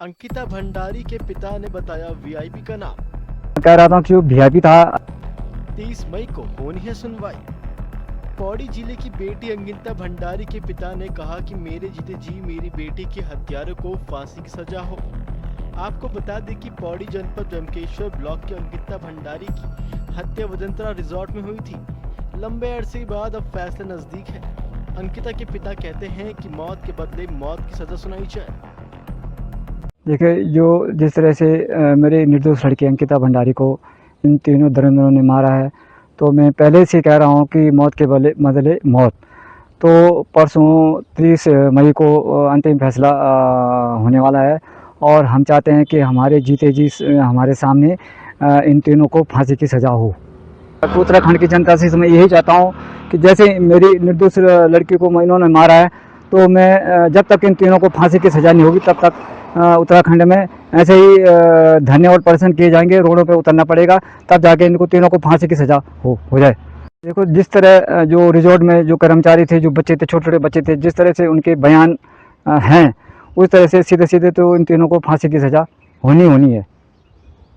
अंकिता भंडारी के पिता ने बताया वीआईपी का नाम। कह रहा था कि वो वीआईपी था। 30 मई को होनी है सुनवाई। पौड़ी जिले की बेटी अंकिता भंडारी के पिता ने कहा कि मेरे जीते जी मेरी बेटी के हत्यारों को फांसी की सजा हो। आपको बता दें कि पौड़ी जनपद ब्रह्मकेश्वर ब्लॉक के अंकिता भंडारी की हत्या वजंतरा रिजॉर्ट में हुई थी। लंबे अरसे के बाद अब फैसला नजदीक है। अंकिता के पिता कहते हैं कि मौत के बदले मौत की सजा सुनाई जाए। देखिए, जो जिस तरह से मेरे निर्दोष लड़की अंकिता भंडारी को इन तीनों धुरंधरों ने मारा है, तो मैं पहले से कह रहा हूँ कि मौत के बदले मौत। तो परसों 30 मई को अंतिम फैसला होने वाला है और हम चाहते हैं कि हमारे जीते जी हमारे सामने इन तीनों को फांसी की सज़ा हो। उत्तराखंड की जनता से मैं यही चाहता हूँ कि जैसे मेरी निर्दोष लड़की को इन्होंने मारा है, तो मैं जब तक इन तीनों को फांसी की सज़ा नहीं होगी तब तक उत्तराखंड में ऐसे ही धरने और प्रदर्शन किए जाएंगे, रोडों पे उतरना पड़ेगा, तब जाके इनको तीनों को फांसी की सज़ा हो जाए। देखो, जिस तरह जो रिजॉर्ट में जो कर्मचारी थे, जो बच्चे थे, छोटे छोटे बच्चे थे, जिस तरह से उनके बयान हैं, उस तरह से सीधे सीधे तो इन तीनों को फांसी की सज़ा होनी है।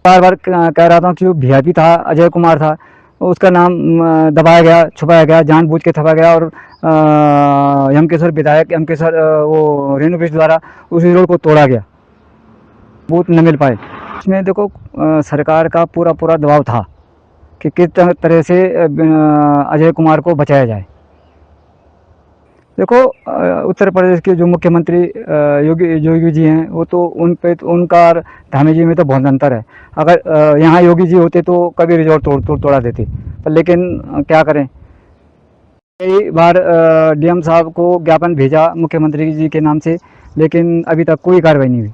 बार बार कह रहा था कि वो वीआईपी था, अजय कुमार था, उसका नाम दबाया गया, छुपाया गया, जानबूझ के छुपाया गया और यमकेश्वर विधायक यमकेश्वर वो रेणु बिष्ट द्वारा उस रोड को तोड़ा गया, बूथ न मिल पाए। इसमें देखो, सरकार का पूरा दबाव था कि किस तरह से अजय कुमार को बचाया जाए। देखो, उत्तर प्रदेश के जो मुख्यमंत्री योगी जी हैं, वो तो उन पे उनका और धामी जी में तो बहुत अंतर है। अगर यहाँ योगी जी होते तो कभी रिजॉर्ट तोड़ा देते, पर लेकिन क्या करें। कई बार डीएम साहब को ज्ञापन भेजा मुख्यमंत्री जी के नाम से, लेकिन अभी तक कोई कार्रवाई नहीं हुई।